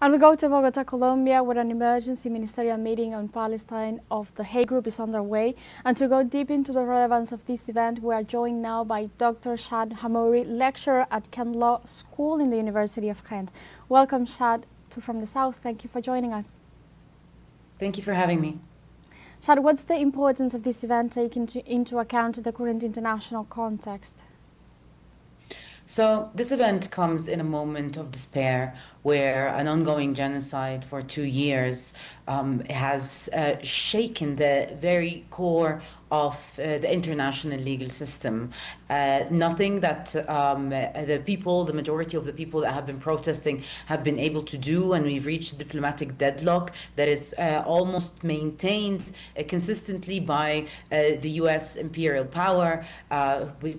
And we go to Bogota, Colombia, where an emergency ministerial meeting on Palestine of the Hague Group is underway. And to go deep into the relevance of this event, we are joined now by Dr. Shadh Hammouri, lecturer at Kent Law School in the University of Kent. Welcome, Shadh, to From the South. Thank you for joining us. Thank you for having me. Shadh, what's the importance of this event taking into account the current international context? So this event comes in a moment of despair where an ongoing genocide for 2 years has shaken the very core of the international legal system. Nothing that the majority of the people that have been protesting have been able to do, and we've reached a diplomatic deadlock that is almost maintained consistently by the US imperial power,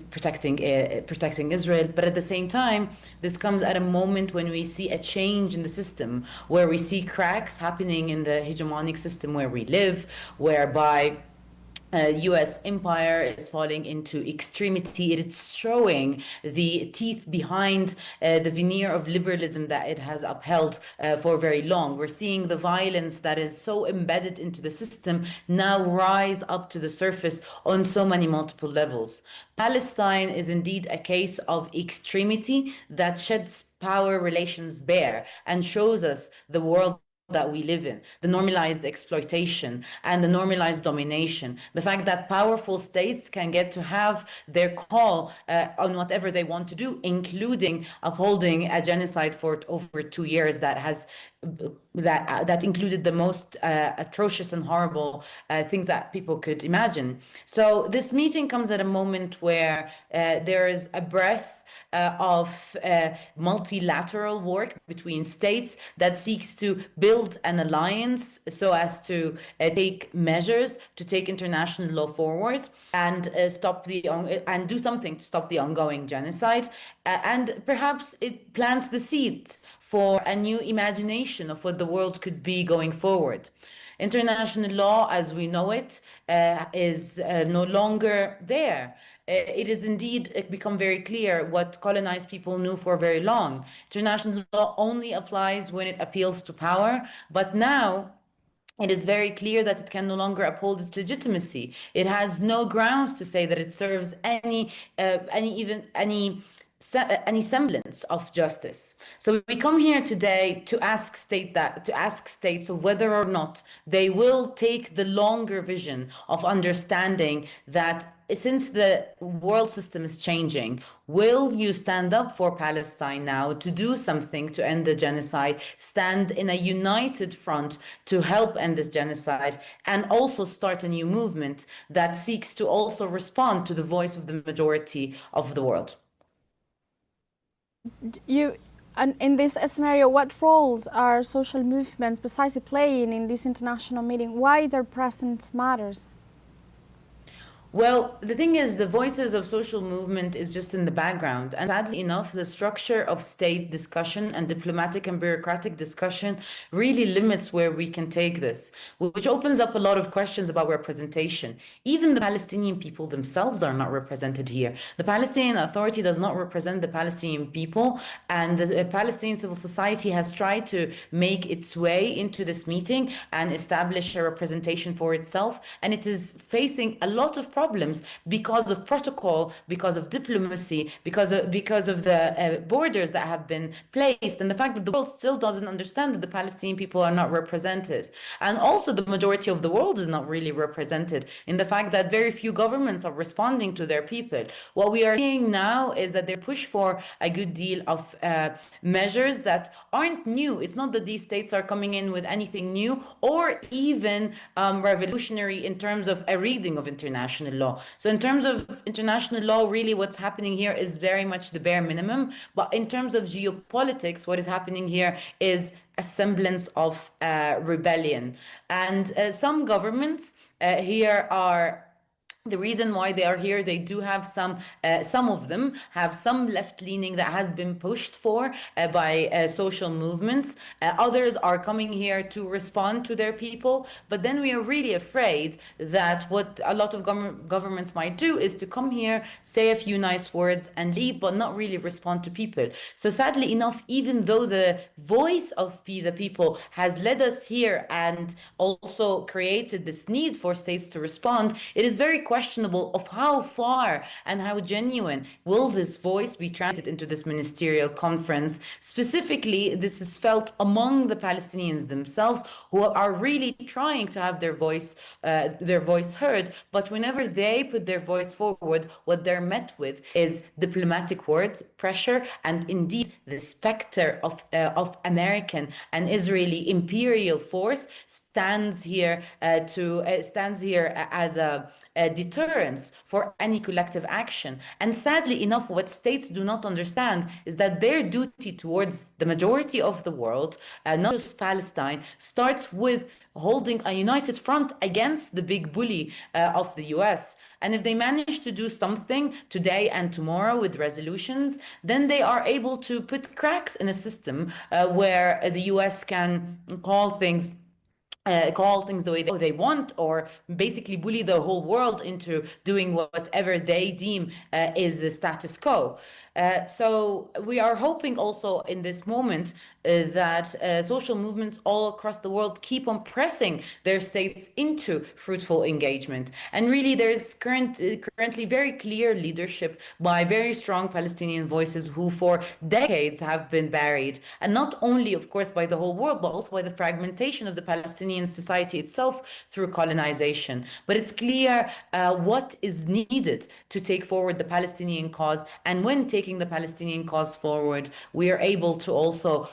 protecting Israel. But at the same time, this comes at a moment when we see a change in the system, where we see cracks happening in the hegemonic system where we live, whereby US empire is falling into extremity. It is showing the teeth behind the veneer of liberalism that it has upheld for very long. We're seeing the violence that is so embedded into the system now rise up to the surface on so many multiple levels. Palestine is indeed a case of extremity that sheds power relations bare and shows us the world that we live in, the normalized exploitation and the normalized domination, the fact that powerful states can get to have their call on whatever they want to do, including upholding a genocide for over 2 years that included the most atrocious and horrible things that people could imagine. So this meeting comes at a moment where there is a breath of multilateral work between states that seeks to build an alliance so as to take measures to take international law forward and and do something to stop the ongoing genocide. And perhaps it plants the seed for a new imagination of what the world could be going forward. International law, as we know it, is no longer there. It is indeed become very clear what colonized people knew for very long. International law only applies when it appeals to power, but now it is very clear that it can no longer uphold its legitimacy. It has no grounds to say that it serves any semblance of justice. So we come here today to ask states of whether or not they will take the longer vision of understanding that since the world system is changing, will you stand up for Palestine now to do something to end the genocide, stand in a united front to help end this genocide, and also start a new movement that seeks to also respond to the voice of the majority of the world? And in this scenario, what roles are social movements precisely playing in this international meeting? Why their presence matters? Well, the thing is, the voices of social movement is just in the background. And sadly enough, the structure of state discussion and diplomatic and bureaucratic discussion really limits where we can take this, which opens up a lot of questions about representation. Even the Palestinian people themselves are not represented here. The Palestinian Authority does not represent the Palestinian people, and the Palestinian civil society has tried to make its way into this meeting and establish a representation for itself. And it is facing a lot of problems because of protocol, because of diplomacy, because of the borders that have been placed, and the fact that the world still doesn't understand that the Palestinian people are not represented. And also the majority of the world is not really represented in the fact that very few governments are responding to their people. What we are seeing now is that they push for a good deal of measures that aren't new. It's not that these states are coming in with anything new or even revolutionary in terms of a reading of international law. So in terms of international law, really what's happening here is very much the bare minimum. But in terms of geopolitics, what is happening here is a semblance of rebellion. And some governments here are The reason why they are here, they do have some of them have some left-leaning that has been pushed for by social movements. Others are coming here to respond to their people, but then we are really afraid that what a lot of governments might do is to come here, say a few nice words and leave, but not really respond to people. So sadly enough, even though the voice of the people has led us here and also created this need for states to respond, it is very questionable of how far and how genuine will this voice be translated into this ministerial conference. Specifically, this is felt among the Palestinians themselves, who are really trying to have their voice heard, but whenever they put their voice forward, what they're met with is diplomatic words, pressure, and indeed the specter of American and Israeli imperial force stands here as a deterrence for any collective action. And sadly enough, what states do not understand is that their duty towards the majority of the world, not just Palestine, starts with holding a united front against the big bully of the US. And if they manage to do something today and tomorrow with resolutions, then they are able to put cracks in a system where the US can call things the way they want, or basically bully the whole world into doing whatever they deem is the status quo. So we are hoping also in this moment that social movements all across the world keep on pressing their states into fruitful engagement. And really there's currently very clear leadership by very strong Palestinian voices who for decades have been buried, and not only of course by the whole world, but also by the fragmentation of the Palestinian society itself through colonization. But it's clear what is needed to take forward the Palestinian cause, and when taking the Palestinian cause forward, we are able to also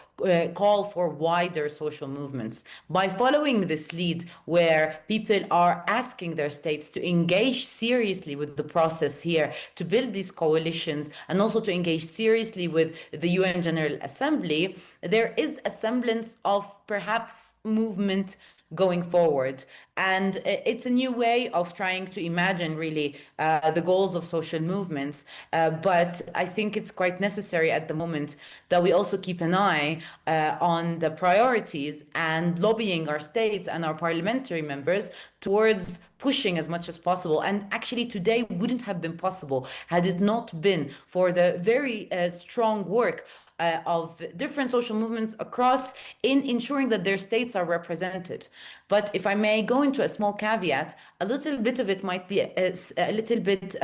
call for wider social movements. By following this lead, where people are asking their states to engage seriously with the process here, to build these coalitions, and also to engage seriously with the UN General Assembly, there is a semblance of perhaps movement going forward. And it's a new way of trying to imagine really the goals of social movements. But I think it's quite necessary at the moment that we also keep an eye on the priorities and lobbying our states and our parliamentary members towards pushing as much as possible. And actually today wouldn't have been possible had it not been for the very strong work of different social movements across in ensuring that their states are represented. But if I may go into a small caveat, a little bit of it might be a little bit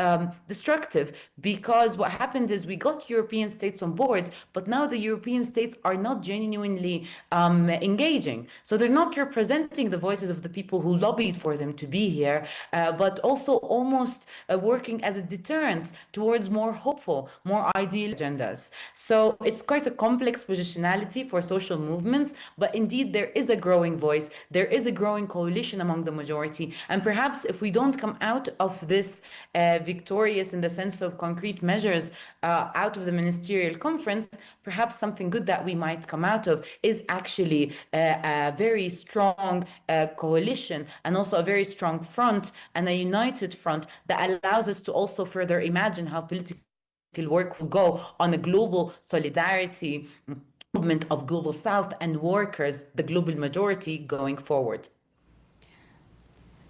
destructive, because what happened is we got European states on board, but now the European states are not genuinely engaging. So they're not representing the voices of the people who lobbied for them to be here, but also almost working as a deterrence towards more hopeful, more ideal agendas. So it's quite a complex positionality for social movements, but indeed there is a growing voice, there is a growing coalition among the majority. And perhaps if we don't come out of this victorious in the sense of concrete measures out of the ministerial conference, perhaps something good that we might come out of is actually a very strong coalition, and also a very strong front and a united front that allows us to also further imagine how political work will go on a global solidarity movement of global South and workers, the global majority, going forward.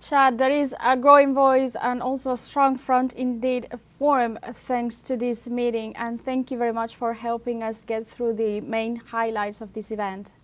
Shadh, there is a growing voice and also a strong front indeed formed thanks to this meeting, and thank you very much for helping us get through the main highlights of this event.